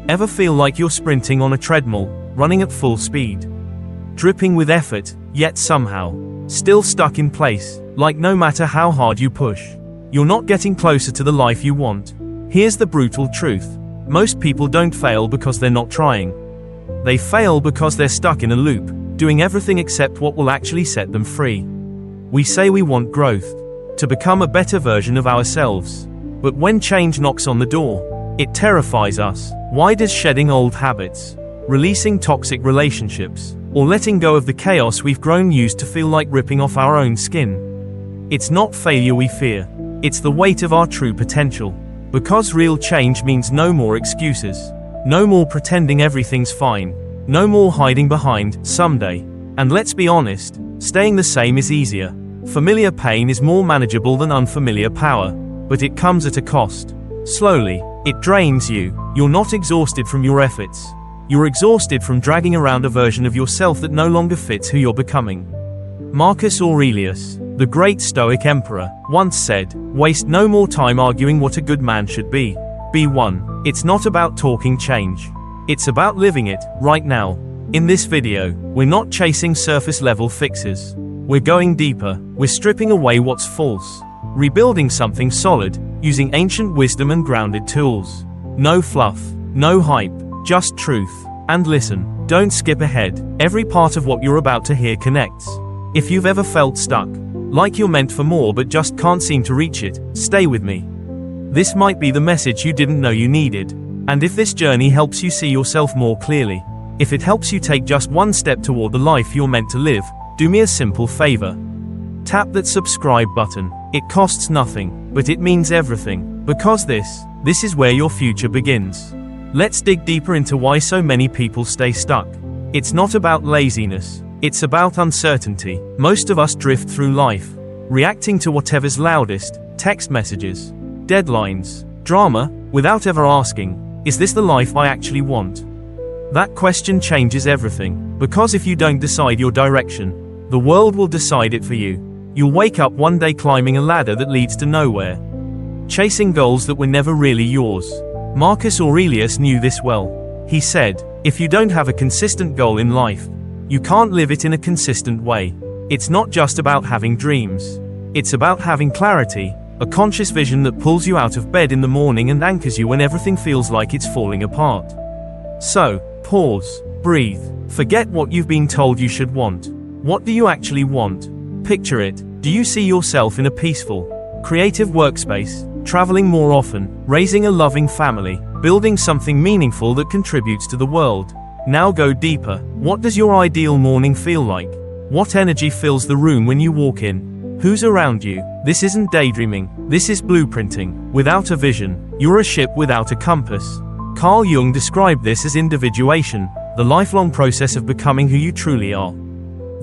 Ever feel like you're sprinting on a treadmill, running at full speed? Dripping with effort, yet somehow still stuck in place, like no matter how hard you push, you're not getting closer to the life you want. Here's the brutal truth. Most people don't fail because they're not trying. They fail because they're stuck in a loop, doing everything except what will actually set them free. We say we want growth, to become a better version of ourselves. But when change knocks on the door, it terrifies us. Why does shedding old habits, releasing toxic relationships, or letting go of the chaos we've grown used to feel like ripping off our own skin? It's not failure we fear. It's the weight of our true potential. Because real change means no more excuses. No more pretending everything's fine. No more hiding behind someday. And let's be honest, staying the same is easier. Familiar pain is more manageable than unfamiliar power. But it comes at a cost. Slowly, it drains you. You're not exhausted from your efforts. You're exhausted from dragging around a version of yourself that no longer fits who you're becoming. Marcus Aurelius, the great Stoic emperor, once said, "Waste no more time arguing what a good man should be. Be one." It's not about talking change. It's about living it, right now. In this video, we're not chasing surface-level fixes. We're going deeper. We're stripping away what's false. Rebuilding something solid, using ancient wisdom and grounded tools. No fluff, no hype, just truth. And listen, don't skip ahead. Every part of what you're about to hear connects. If you've ever felt stuck, like you're meant for more but just can't seem to reach it, stay with me. This might be the message you didn't know you needed. And if this journey helps you see yourself more clearly, if it helps you take just one step toward the life you're meant to live, do me a simple favor. Tap that subscribe button. It costs nothing, but it means everything. Because this is where your future begins. Let's dig deeper into why so many people stay stuck. It's not about laziness. It's about uncertainty. Most of us drift through life, reacting to whatever's loudest, text messages, deadlines, drama, without ever asking, is this the life I actually want? That question changes everything, because if you don't decide your direction, the world will decide it for you. You'll wake up one day climbing a ladder that leads to nowhere, chasing goals that were never really yours. Marcus Aurelius knew this well. He said, "If you don't have a consistent goal in life, you can't live it in a consistent way." It's not just about having dreams. It's about having clarity, a conscious vision that pulls you out of bed in the morning and anchors you when everything feels like it's falling apart. So, pause, breathe, forget what you've been told you should want. What do you actually want? Picture it. Do you see yourself in a peaceful, creative workspace, traveling more often, raising a loving family, building something meaningful that contributes to the world? Now go deeper. What does your ideal morning feel like? What energy fills the room when you walk in? Who's around you? This isn't daydreaming. This is blueprinting. Without a vision, you're a ship without a compass. Carl Jung described this as individuation, the lifelong process of becoming who you truly are.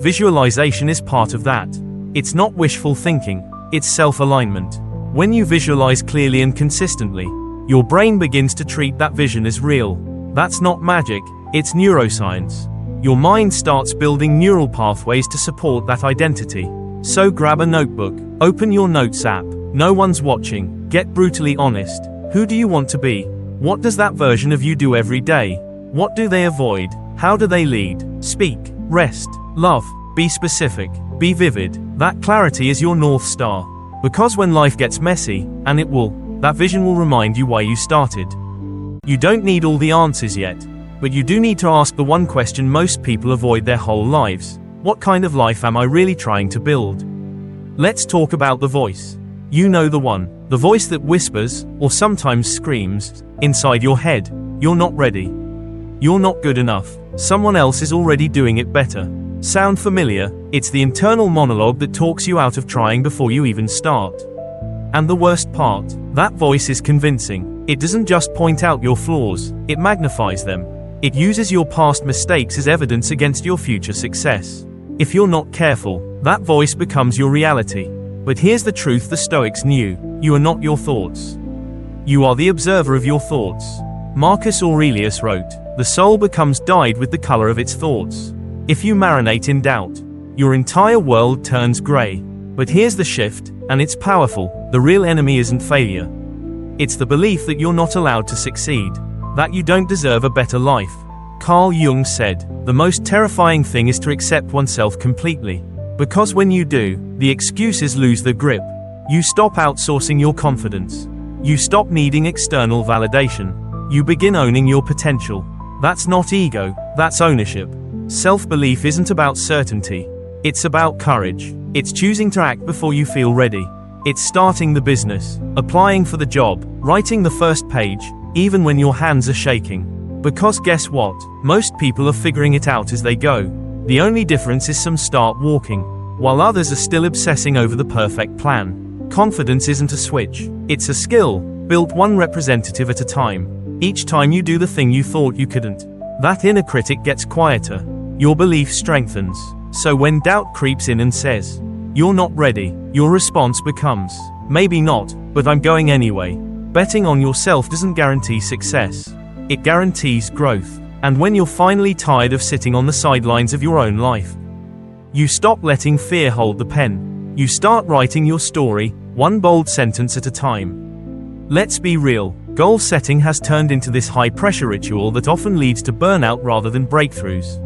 Visualization is part of that. It's not wishful thinking, it's self-alignment. When you visualize clearly and consistently, your brain begins to treat that vision as real. That's not magic, it's neuroscience. Your mind starts building neural pathways to support that identity. So grab a notebook, open your notes app. No one's watching. Get brutally honest. Who do you want to be? What does that version of you do every day? What do they avoid? How do they lead? Speak, rest, love. Be specific, be vivid. That clarity is your North Star. Because when life gets messy, and it will, that vision will remind you why you started. You don't need all the answers yet, but you do need to ask the one question most people avoid their whole lives. What kind of life am I really trying to build? Let's talk about the voice. You know the one. The voice that whispers, or sometimes screams, inside your head. You're not ready. You're not good enough. Someone else is already doing it better. Sound familiar? It's the internal monologue that talks you out of trying before you even start. And the worst part, that voice is convincing. It doesn't just point out your flaws, it magnifies them. It uses your past mistakes as evidence against your future success. If you're not careful, that voice becomes your reality. But here's the truth the Stoics knew. You are not your thoughts. You are the observer of your thoughts. Marcus Aurelius wrote, "The soul becomes dyed with the color of its thoughts." If you marinate in doubt, your entire world turns gray. But here's the shift, and it's powerful. The real enemy isn't failure. It's the belief that you're not allowed to succeed. that you don't deserve a better life. Carl Jung said, "The most terrifying thing is to accept oneself completely. Because when you do, the excuses lose their grip. You stop outsourcing your confidence. You stop needing external validation. You begin owning your potential. That's not ego, that's ownership." Self-belief isn't about certainty. It's about courage. It's choosing to act before you feel ready. It's starting the business, applying for the job, writing the first page, even when your hands are shaking. Because guess what? Most people are figuring it out as they go. The only difference is some start walking, while others are still obsessing over the perfect plan. Confidence isn't a switch. It's a skill, built one representative at a time. Each time you do the thing you thought you couldn't, that inner critic gets quieter. Your belief strengthens. So when doubt creeps in and says, "You're not ready," your response becomes, "Maybe not, but I'm going anyway." Betting on yourself doesn't guarantee success. It guarantees growth. And when you're finally tired of sitting on the sidelines of your own life, you stop letting fear hold the pen. You start writing your story, one bold sentence at a time. Let's be real, goal setting has turned into this high-pressure ritual that often leads to burnout rather than breakthroughs.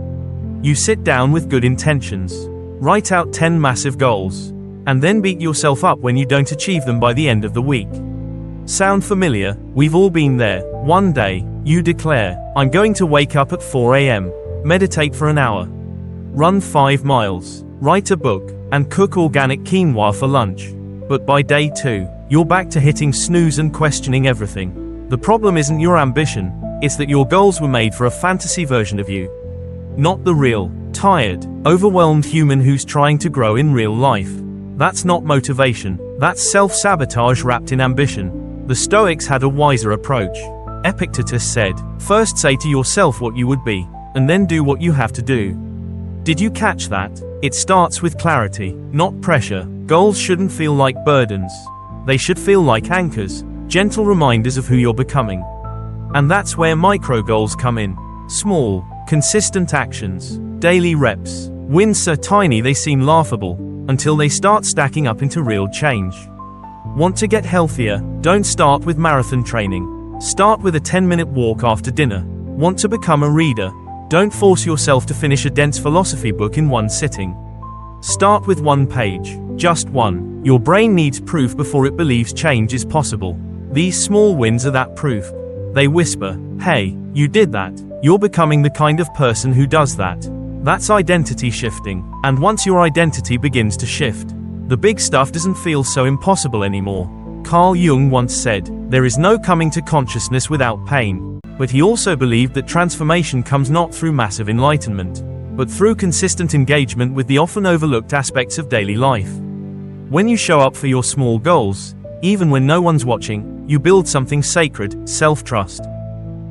You sit down with good intentions, write out 10 massive goals, and then beat yourself up when you don't achieve them by the end of the week. Sound familiar? We've all been there. One day, you declare, "I'm going to wake up at 4 a.m., meditate for an hour, run 5 miles, write a book, and cook organic quinoa for lunch." But by day 2, you're back to hitting snooze and questioning everything. The problem isn't your ambition, it's that your goals were made for a fantasy version of you, not the real, tired, overwhelmed human who's trying to grow in real life. That's not motivation, that's self-sabotage wrapped in ambition. The Stoics had a wiser approach. Epictetus said, "First say to yourself what you would be, and then do what you have to do." Did you catch that? It starts with clarity, not pressure. Goals shouldn't feel like burdens. They should feel like anchors, gentle reminders of who you're becoming. And that's where micro goals come in. Small, consistent actions, daily reps. Wins so tiny they seem laughable, until they start stacking up into real change. Want to get healthier? Don't start with marathon training. Start with a 10-minute walk after dinner. Want to become a reader? Don't force yourself to finish a dense philosophy book in one sitting. Start with 1 page, just one. Your brain needs proof before it believes change is possible. These small wins are that proof. They whisper, "Hey, you did that. You're becoming the kind of person who does that." That's identity shifting. And once your identity begins to shift, the big stuff doesn't feel so impossible anymore. Carl Jung once said, "There is no coming to consciousness without pain." But he also believed that transformation comes not through massive enlightenment, but through consistent engagement with the often overlooked aspects of daily life. When you show up for your small goals, even when no one's watching, you build something sacred, self-trust.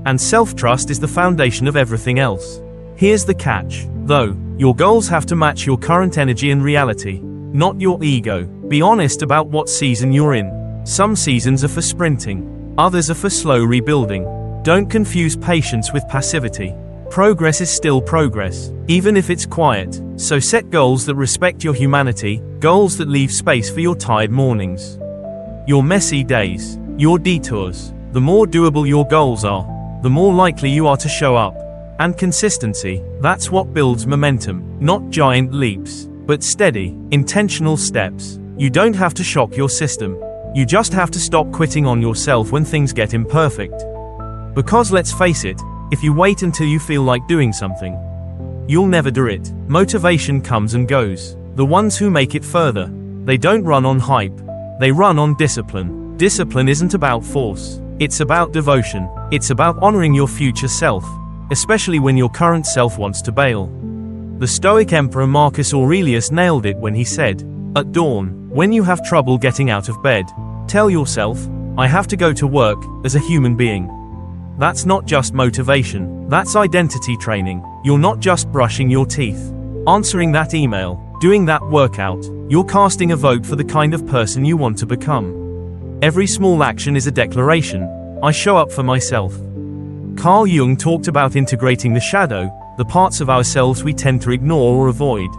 And self-trust is the foundation of everything else. Here's the catch, though. Your goals have to match your current energy and reality, not your ego. Be honest about what season you're in. Some seasons are for sprinting, others are for slow rebuilding. Don't confuse patience with passivity. Progress is still progress, even if it's quiet. So set goals that respect your humanity, goals that leave space for your tired mornings, your messy days, your detours. The more doable your goals are, the more likely you are to show up. And consistency, that's what builds momentum. Not giant leaps, but steady, intentional steps. You don't have to shock your system. You just have to stop quitting on yourself when things get imperfect. Because let's face it, if you wait until you feel like doing something, you'll never do it. Motivation comes and goes. The ones who make it further, they don't run on hype. They run on discipline. Discipline isn't about force. It's about devotion. It's about honoring your future self, especially when your current self wants to bail. The Stoic Emperor Marcus Aurelius nailed it when he said, "At dawn, when you have trouble getting out of bed, tell yourself, I have to go to work, as a human being." That's not just motivation, that's identity training. You're not just brushing your teeth, answering that email, doing that workout. You're casting a vote for the kind of person you want to become. Every small action is a declaration. I show up for myself. Carl Jung talked about integrating the shadow, the parts of ourselves we tend to ignore or avoid.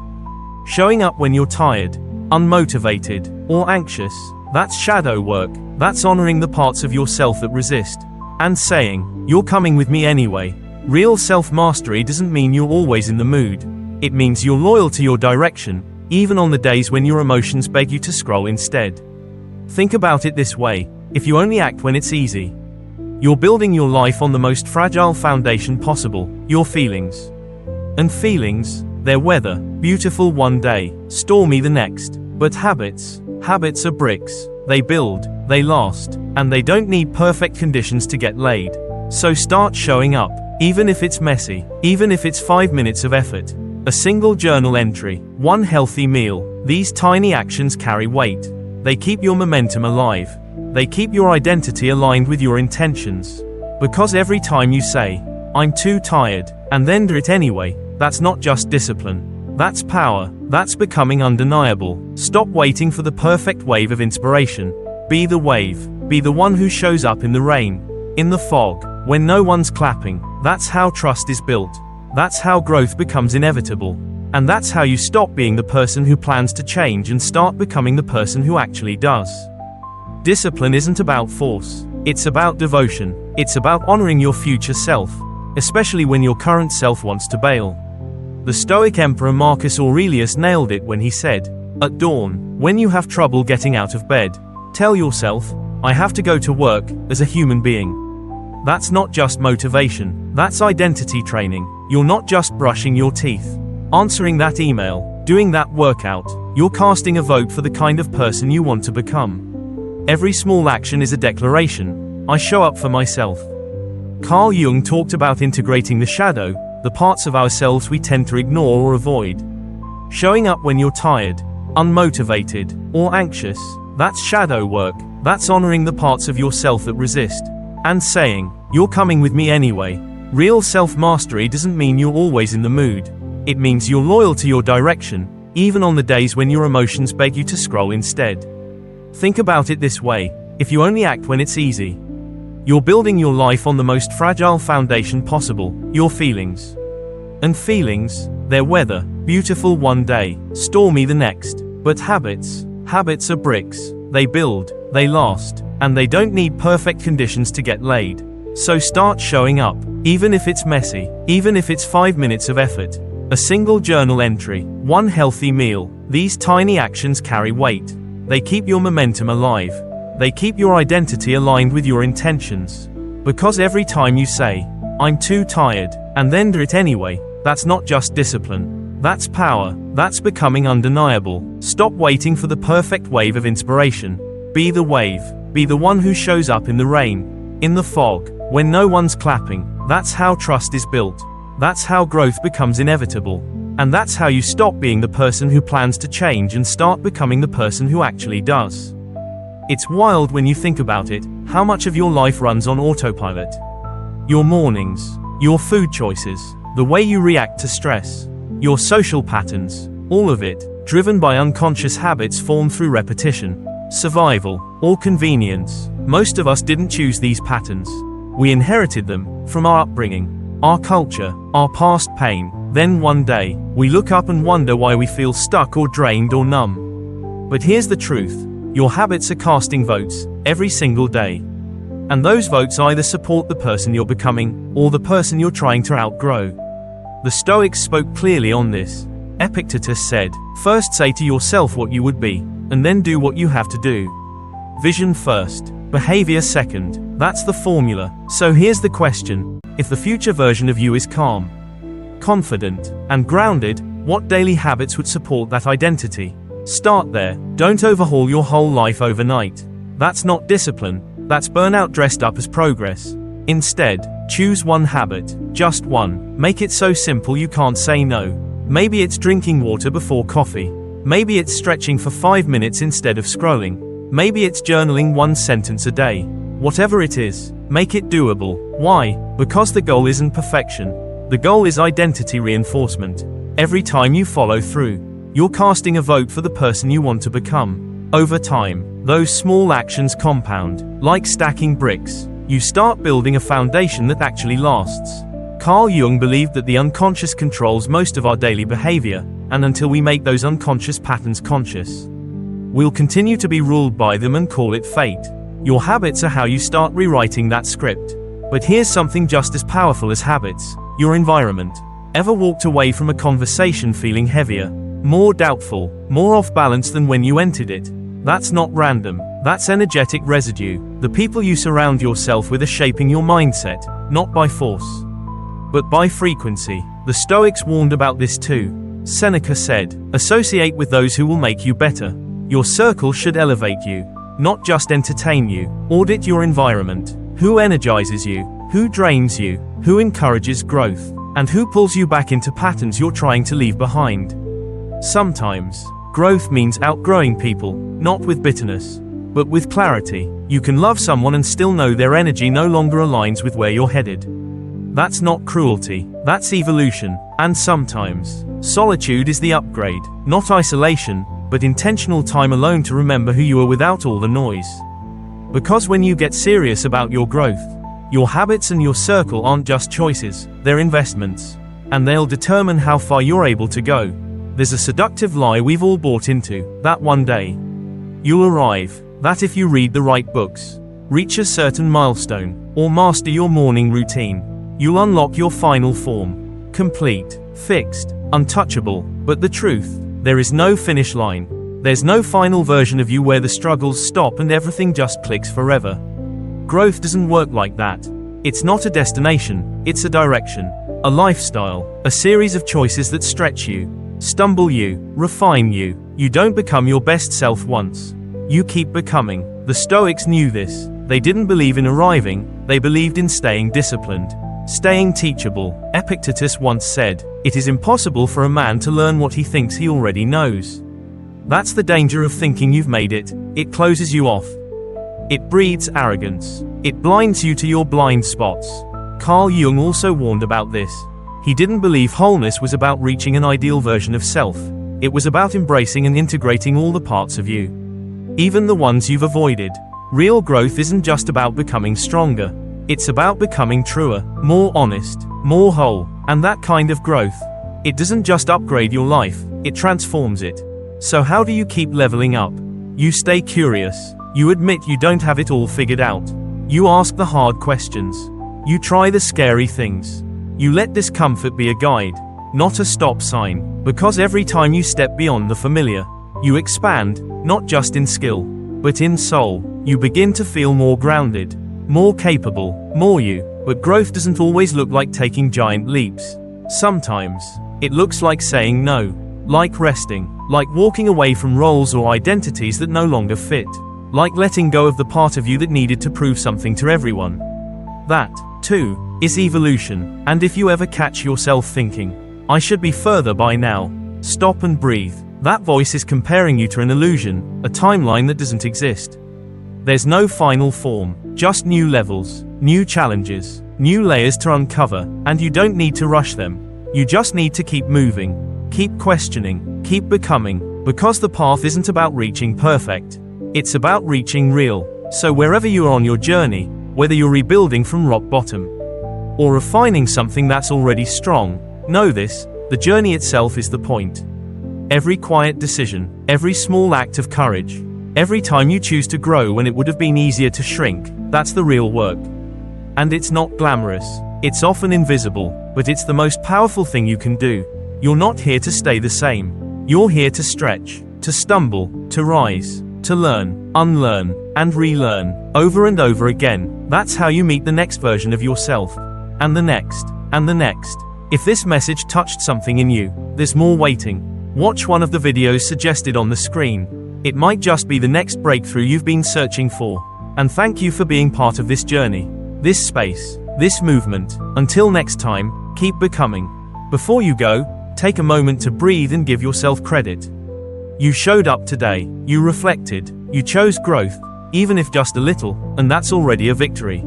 Showing up when you're tired, unmotivated, or anxious, that's shadow work. That's honoring the parts of yourself that resist. And saying, You're coming with me anyway. Real self-mastery doesn't mean you're always in the mood. It means you're loyal to your direction, even on the days when your emotions beg you to scroll instead. Think about it this way: if you only act when it's easy, you're building your life on the most fragile foundation possible, your feelings. And feelings, they're weather, beautiful one day, stormy the next. But habits are bricks. They build, they last, and they don't need perfect conditions to get laid. So start showing up, even if it's messy, even if it's 5 minutes of effort. A single journal entry, one healthy meal. These tiny actions carry weight. They keep your momentum alive. They keep your identity aligned with your intentions. Because every time you say, "I'm too tired," and then do it anyway, that's not just discipline. That's power. That's becoming undeniable. Stop waiting for the perfect wave of inspiration. Be the wave. Be the one who shows up in the rain, in the fog, when no one's clapping. That's how trust is built. That's how growth becomes inevitable. And that's how you stop being the person who plans to change and start becoming the person who actually does. Discipline isn't about force. It's about devotion. It's about honoring your future self, especially when your current self wants to bail. The Stoic Emperor Marcus Aurelius nailed it when he said, "At dawn, when you have trouble getting out of bed, tell yourself, 'I have to go to work,' as a human being." That's not just motivation, that's identity training. You're not just brushing your teeth, answering that email, doing that workout. You're casting a vote for the kind of person you want to become. Every small action is a declaration: I show up for myself. Carl Jung talked about integrating the shadow, the parts of ourselves we tend to ignore or avoid. Showing up when you're tired, unmotivated, or anxious, that's shadow work. That's honoring the parts of yourself that resist. And saying, "You're coming with me anyway." Real self-mastery doesn't mean you're always in the mood. It means you're loyal to your direction, even on the days when your emotions beg you to scroll instead. Think about it this way: if you only act when it's easy, you're building your life on the most fragile foundation possible, your feelings. And feelings, they're weather, beautiful one day, stormy the next. But habits are bricks. They build, they last, and they don't need perfect conditions to get laid. So start showing up, even if it's messy, even if it's 5 minutes of effort. A single journal entry, one healthy meal. These tiny actions carry weight. They keep your momentum alive. They keep your identity aligned with your intentions. Because every time you say, "I'm too tired," and then do it anyway, that's not just discipline. That's power. That's becoming undeniable. Stop waiting for the perfect wave of inspiration. Be the wave. Be the one who shows up in the rain, in the fog, when no one's clapping. That's how trust is built. That's how growth becomes inevitable. And that's how you stop being the person who plans to change and start becoming the person who actually does. It's wild when you think about it, how much of your life runs on autopilot. Your mornings, your food choices, the way you react to stress, your social patterns, all of it, driven by unconscious habits formed through repetition, survival, or convenience. Most of us didn't choose these patterns. We inherited them from our upbringing, our culture, our past pain. Then one day, we look up and wonder why we feel stuck or drained or numb. But here's the truth: your habits are casting votes, every single day. And those votes either support the person you're becoming, or the person you're trying to outgrow. The Stoics spoke clearly on this. Epictetus said, "First say to yourself what you would be, and then do what you have to do. Vision first, behavior second." That's the formula. So here's the question: if the future version of you is calm, confident, and grounded, what daily habits would support that identity? Start there. Don't overhaul your whole life overnight. That's not discipline. That's burnout dressed up as progress. Instead, choose one habit, just one. Make it so simple you can't say no. Maybe it's drinking water before coffee. Maybe it's stretching for 5 minutes instead of scrolling. Maybe it's journaling one sentence a day. Whatever it is, make it doable. Why? Because the goal isn't perfection. The goal is identity reinforcement. Every time you follow through, you're casting a vote for the person you want to become. Over time, those small actions compound, like stacking bricks. You start building a foundation that actually lasts. Carl Jung believed that the unconscious controls most of our daily behavior, and until we make those unconscious patterns conscious, we'll continue to be ruled by them and call it fate. Your habits are how you start rewriting that script. But here's something just as powerful as habits: your environment. Ever walked away from a conversation feeling heavier, more doubtful, more off balance than when you entered it? That's not random, that's energetic residue. The people you surround yourself with are shaping your mindset, not by force, but by frequency. The Stoics warned about this too. Seneca said, "Associate with those who will make you better." Your circle should elevate you, not just entertain you. Audit your environment. Who energizes you? Who drains you? Who encourages growth? And who pulls you back into patterns you're trying to leave behind? Sometimes, growth means outgrowing people, not with bitterness, but with clarity. You can love someone and still know their energy no longer aligns with where you're headed. That's not cruelty, that's evolution. And sometimes, solitude is the upgrade, not isolation, but intentional time alone to remember who you are without all the noise. Because when you get serious about your growth, your habits and your circle aren't just choices, they're investments. And they'll determine how far you're able to go. There's a seductive lie we've all bought into, that one day you'll arrive, that if you read the right books, reach a certain milestone, or master your morning routine, you'll unlock your final form. Complete, fixed, untouchable. But the truth, there is no finish line. There's no final version of you where the struggles stop and everything just clicks forever. Growth doesn't work like that. It's not a destination, it's a direction, a lifestyle, a series of choices that stretch you, stumble you, refine you. You don't become your best self once. You keep becoming. The Stoics knew this. They didn't believe in arriving, they believed in staying disciplined, staying teachable. Epictetus once said, "It is impossible for a man to learn what he thinks he already knows." That's the danger of thinking you've made it. It closes you off. It breeds arrogance. It blinds you to your blind spots. Carl Jung also warned about this. He didn't believe wholeness was about reaching an ideal version of self. It was about embracing and integrating all the parts of you, even the ones you've avoided. Real growth isn't just about becoming stronger. It's about becoming truer, more honest, more whole. And that kind of growth, it doesn't just upgrade your life, it transforms it. So how do you keep leveling up? You stay curious. You admit you don't have it all figured out. You ask the hard questions. You try the scary things. You let discomfort be a guide, not a stop sign. Because every time you step beyond the familiar, you expand, not just in skill, but in soul. You begin to feel more grounded, more capable, more you. But growth doesn't always look like taking giant leaps. Sometimes, it looks like saying no, like resting, like walking away from roles or identities that no longer fit, like letting go of the part of you that needed to prove something to everyone. That, too, is evolution. And if you ever catch yourself thinking, "I should be further by now," stop and breathe. That voice is comparing you to an illusion, a timeline that doesn't exist. There's no final form, just new levels, new challenges, new layers to uncover, and you don't need to rush them. You just need to keep moving, keep questioning, keep becoming, because the path isn't about reaching perfect. It's about reaching real. So wherever you are on your journey, whether you're rebuilding from rock bottom, or refining something that's already strong, know this: the journey itself is the point. Every quiet decision, every small act of courage, every time you choose to grow when it would have been easier to shrink, that's the real work. And it's not glamorous, it's often invisible, but it's the most powerful thing you can do. You're not here to stay the same. You're here to stretch, to stumble, to rise, to learn, unlearn, and relearn, over and over again. That's how you meet the next version of yourself. And the next, and the next. If this message touched something in you, there's more waiting. Watch one of the videos suggested on the screen. It might just be the next breakthrough you've been searching for. And thank you for being part of this journey, this space, this movement. Until next time, keep becoming. Before you go, take a moment to breathe and give yourself credit. You showed up today, you reflected, you chose growth, even if just a little, and that's already a victory.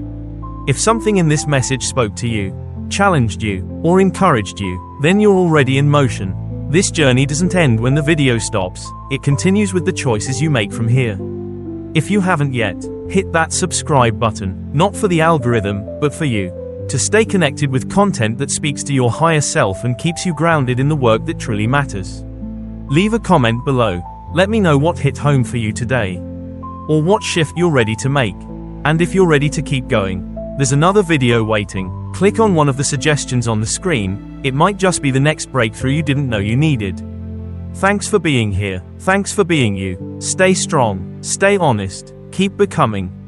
If something in this message spoke to you, challenged you, or encouraged you, then you're already in motion. This journey doesn't end when the video stops, it continues with the choices you make from here. If you haven't yet, hit that subscribe button, not for the algorithm, but for you. To stay connected with content that speaks to your higher self and keeps you grounded in the work that truly matters. Leave a comment below. Let me know what hit home for you today, or what shift you're ready to make. And if you're ready to keep going, There's another video waiting. Click on one of the suggestions on the screen, it might just be the next breakthrough you didn't know you needed. Thanks for being here. Thanks for being you. Stay strong, stay honest, keep becoming.